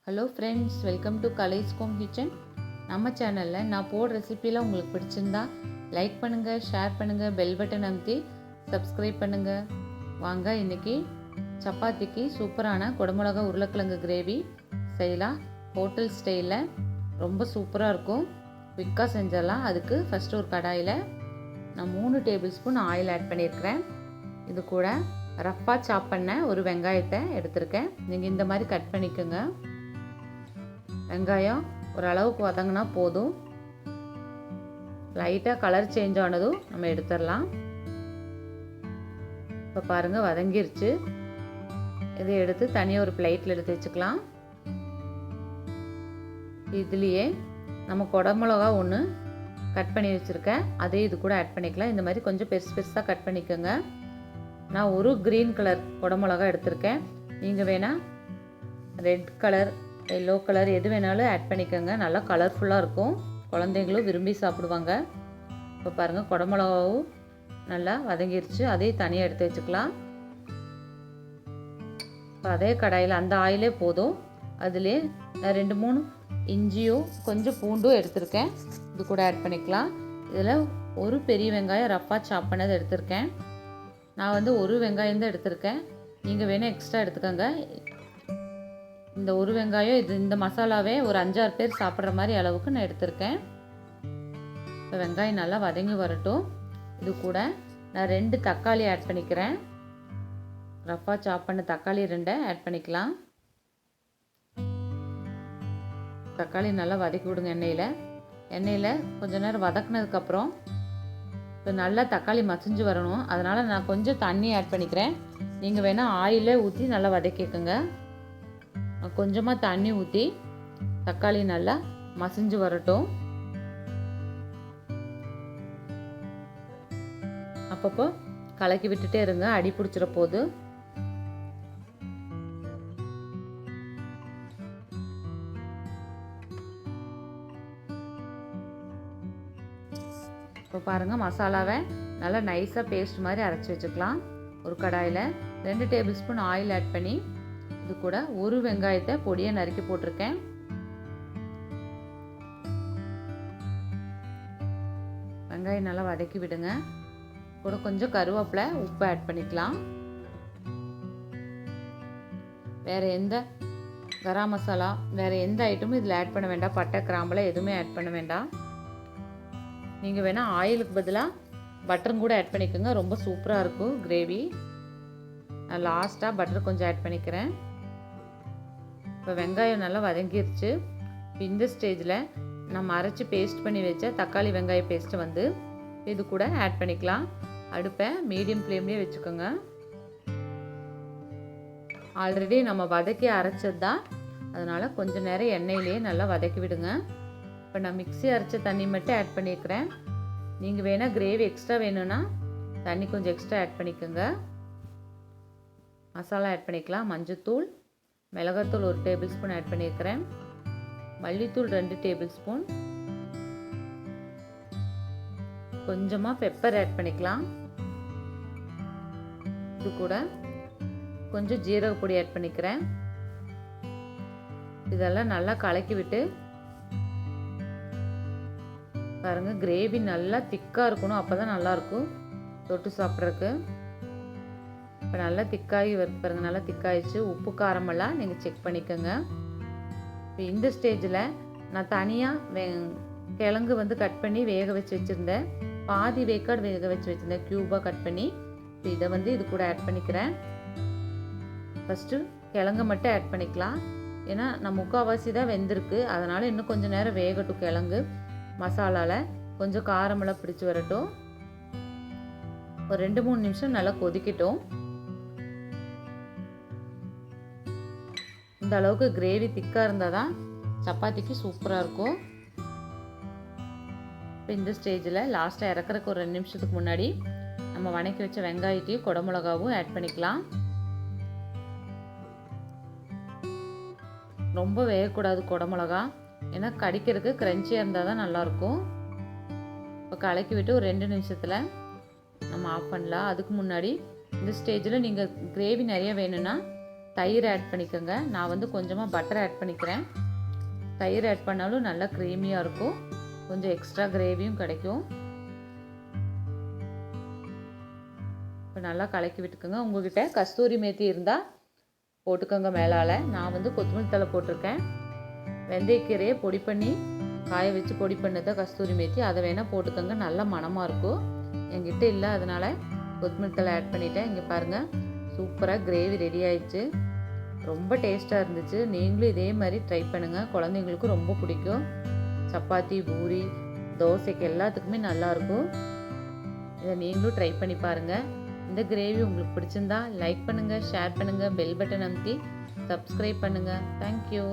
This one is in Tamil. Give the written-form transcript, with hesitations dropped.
Hello friends, welcome to கலைஸ் home kitchen. நம்ம சேனலில் நான் போடுற ரெசிபிலாம் உங்களுக்கு பிடிச்சிருந்தா லைக் பண்ணுங்கள், ஷேர் பண்ணுங்கள், பெல் பட்டன் அமுத்தி சப்ஸ்கிரைப் பண்ணுங்கள். வாங்க இன்றைக்கி சப்பாத்திக்கு சூப்பரான குடமிளகா உருளைக்கிழங்கு கிரேவி செய்யலாம். ஹோட்டல் ஸ்டைலில் ரொம்ப சூப்பராக இருக்கும். குயிக்காக செஞ்சிடலாம். அதுக்கு ஃபஸ்ட்டு ஒரு கடாயில் நான் 3 டேபிள் ஸ்பூன் ஆயில் ஆட் பண்ணியிருக்கிறேன். இது கூட ரஃப்பாக சாப் பண்ண ஒரு வெங்காயத்தை எடுத்திருக்கேன். நீங்கள் இந்த மாதிரி கட் பண்ணிக்கோங்க. வெங்காயம் ஓரளவுக்கு வதங்கினா போதும். லைட்டாக கலர் சேஞ்ச் ஆனதும் நம்ம எடுத்துடலாம். இப்போ பாருங்கள், வதங்கிருச்சு. இதை எடுத்து தனியாக ஒரு பிளேட்டில் எடுத்து வச்சுக்கலாம். இதுலேயே நம்ம குடமிளகா ஒன்று கட் பண்ணி வச்சுருக்கேன், அதே இது கூட ஆட் பண்ணிக்கலாம். இந்த மாதிரி கொஞ்சம் பெருசு பெருசாக கட் பண்ணிக்கோங்க. நான் ஒரு க்ரீன் கலர் குடமிளகா எடுத்திருக்கேன். நீங்கள் வேணால் ரெட் கலர், எல்லோ கலர் எது வேணாலும் ஆட் பண்ணிக்கோங்க. நல்லா கலர்ஃபுல்லாக இருக்கும். குழந்தைங்களும் விரும்பி சாப்பிடுவாங்க. இப்போ பாருங்கள், குடமிளகாவும் நல்லா வதங்கிருச்சு. அதையும் தனியாக எடுத்து வச்சுக்கலாம். இப்போ அதே கடாயில் அந்த ஆயிலே போதும். அதிலே நான் 2-3 இஞ்சியும் கொஞ்சம் பூண்டும் எடுத்திருக்கேன். இது கூட ஆட் பண்ணிக்கலாம். இதில் ஒரு பெரிய வெங்காயம் ரஃப்பாக சாப் பண்ணது எடுத்திருக்கேன். நான் வந்து ஒரு வெங்காயம் தான் எடுத்திருக்கேன். நீங்கள் வேணால் எக்ஸ்ட்ரா எடுத்துக்கோங்க. இந்த ஒரு வெங்காயம் இந்த மசாலாவே ஒரு 5-6 பேர் சாப்பிட்ற மாதிரி அளவுக்கு நான் எடுத்திருக்கேன். இப்போ வெங்காயம் நல்லா வதங்கி வரட்டும். இது கூட நான் 2 தக்காளி ஆட் பண்ணிக்கிறேன். ரஃப்பாக சாப் பண்ண தக்காளி 2 ஆட் பண்ணிக்கலாம். தக்காளி நல்லா வதக்கி விடுங்க எண்ணெயில் கொஞ்சம் நேரம் வதக்குனதுக்கப்புறம் இப்போ நல்லா தக்காளி மசிஞ்சு வரணும். அதனால் நான் கொஞ்சம் தண்ணி ஆட் பண்ணிக்கிறேன். நீங்கள் வேணால் ஆயிலே ஊற்றி நல்லா வதக்கிக்கோங்க. கொஞ்சமாக தண்ணி ஊற்றி தக்காளி நல்லா மசிஞ்சு வரட்டும். அப்பப்போ கலக்கி விட்டுட்டே இருங்க, அடி பிடிச்சிட போகுது. இப்போ பாருங்கள், மசாலாவை நல்லா நைஸாக பேஸ்ட் மாதிரி அரைச்சி வச்சுக்கலாம். ஒரு கடாயில் 2 டேபிள் ஸ்பூன் ஆயில் ஆட் பண்ணி இது கூட ஒரு வெங்காயத்தை பொடியை நறுக்கி போட்டிருக்கேன். வெங்காயம் நல்லா வதக்கி விடுங்க. கூட கொஞ்சம் கருவேப்பிலை, உப்பு ஆட் பண்ணிக்கலாம். வேறு எந்த கரம் மசாலா, வேறு எந்த ஐட்டமும் இதில் ஆட் பண்ண வேண்டாம். பட்டை, கிராம்பெல்லாம் எதுவுமே ஆட் பண்ண வேண்டாம். நீங்கள் வேணால் ஆயிலுக்கு பதிலாக பட்டரும் கூட ஆட் பண்ணிக்கோங்க. ரொம்ப சூப்பராக இருக்கும் கிரேவி. நான் லாஸ்ட்டாக பட்டர் கொஞ்சம் ஆட் பண்ணிக்கிறேன். இப்போ வெங்காயம் நல்லா வதங்கிருச்சு. இப்போ இந்த ஸ்டேஜில் நம்ம அரைச்சி பேஸ்ட் பண்ணி வச்ச தக்காளி வெங்காய பேஸ்ட்டை வந்து இது கூட ஆட் பண்ணிக்கலாம். அடுப்பை மீடியம் ஃப்ளேம்லேயே வச்சுக்கோங்க. ஆல்ரெடி நம்ம வதக்கி அரைச்சது தான், அதனால் கொஞ்சம் நேரம் எண்ணெயிலேயே நல்லா வதக்கி விடுங்க. இப்போ நான் மிக்ஸி அரைச்ச தண்ணி மட்டும் ஆட் பண்ணியிருக்கிறேன். நீங்கள் வேணால் கிரேவி எக்ஸ்ட்ரா வேணும்னா தண்ணி கொஞ்சம் எக்ஸ்ட்ரா ஆட் பண்ணிக்கோங்க. மசாலா ஆட் பண்ணிக்கலாம். மஞ்சத்தூள், மிளகாத்தூள் 1 டேபிள் ஸ்பூன் ஆட் பண்ணியிருக்கிறேன். மல்லித்தூள் 2 டேபிள் ஸ்பூன், கொஞ்சமாக பெப்பர் ஆட் பண்ணிக்கலாம். இது கூட கொஞ்சம் ஜீரக பொடி ஆட் பண்ணிக்கிறேன். இதெல்லாம் நல்லா கலக்கி விட்டு பாருங்கள், கிரேவி நல்லா திக்காக இருக்கணும். அப்போ தான் நல்லாயிருக்கும் தொட்டு சாப்பிட்றதுக்கு. இப்போ நல்லா திக்காகி பாருங்கள், நல்லா திக்காயிடுச்சு. உப்பு காரமெல்லாம் நீங்கள் செக் பண்ணிக்கோங்க. இப்போ இந்த ஸ்டேஜில் நான் தனியாக கிழங்கு வந்து கட் பண்ணி வேக வச்சு வச்சுருந்தேன். பாதி வேக்காடு வேக வச்சு வச்சுருந்தேன், க்யூபாக கட் பண்ணி. இப்போ இதை வந்து இது கூட ஆட் பண்ணிக்கிறேன். ஃபஸ்ட்டு கிழங்கு மட்டும் ஆட் பண்ணிக்கலாம். ஏன்னா நான் முக்கால்வாசி தான் வெந்திருக்கு, அதனால் இன்னும் கொஞ்சம் நேரம் வேகட்டும். கிழங்கு மசாலாவில் கொஞ்சம் காரமெல்லாம் பிடிச்சி வரட்டும். ஒரு 2-3 நிமிஷம் நல்லா கொதிக்கட்டும். இந்த அளவுக்கு கிரேவி திக்காக இருந்தால் தான் சப்பாத்திக்கு சூப்பராக இருக்கும். இப்போ இந்த ஸ்டேஜில் லாஸ்ட்டாக இறக்குறதுக்கு ஒரு 2 நிமிஷத்துக்கு முன்னாடி நம்ம வதக்கி வச்ச வெங்காயத்தையும் குடமிளகாவும் ஆட் பண்ணிக்கலாம். ரொம்ப வேகக்கூடாது குடமிளகா, ஏன்னா கடிக்கிறதுக்கு க்ரன்ச்சியாக இருந்தால் தான் நல்லாயிருக்கும். இப்போ கலக்கி விட்டு ஒரு 2 நிமிஷத்தில் நம்ம ஆஃப் பண்ணலாம். அதுக்கு முன்னாடி இந்த ஸ்டேஜில் நீங்கள் கிரேவி நிறைய வேணும்னா தயிர் ஆட் பண்ணிக்கோங்க. நான் வந்து கொஞ்சமாக பட்டர் ஆட் பண்ணிக்கிறேன். தயிர் ஆட் பண்ணாலும் நல்லா க்ரீமியாக இருக்கும், கொஞ்சம் எக்ஸ்ட்ரா கிரேவியும் கிடைக்கும். இப்போ நல்லா கலக்கி விட்டுக்கோங்க. உங்கள்கிட்ட கஸ்தூரி மேத்தி இருந்தால் போட்டுக்கோங்க மேலால். நான் வந்து கொத்தமல்லி தழை போட்டிருக்கேன். வெந்தயக்கீரையை பொடி பண்ணி காய வச்சு பொடி பண்ணதை கஸ்தூரி மேத்தி, அதை வேணால் போட்டுக்கோங்க, நல்லா மணமாக இருக்கும். என்கிட்ட இல்லை, அதனால் கொத்தமல்லி தழை ஆட் பண்ணிட்டேன். இங்கே பாருங்கள், சூப்பராக கிரேவி ரெடி ஆயிடுச்சு. ரொம்ப டேஸ்ட்டாக இருந்துச்சு. நீங்களும் இதே மாதிரி ட்ரை பண்ணுங்கள், குழந்தைங்களுக்கும் ரொம்ப பிடிக்கும். சப்பாத்தி, பூரி, தோசைக்கு எல்லாத்துக்குமே நல்லாயிருக்கும். இதை நீங்களும் ட்ரை பண்ணி பாருங்கள். இந்த கிரேவி உங்களுக்கு பிடிச்சிருந்தா லைக் பண்ணுங்கள், ஷேர் பண்ணுங்கள், பெல் பட்டன் அமுத்தி சப்ஸ்கிரைப் பண்ணுங்கள். தேங்க்யூ.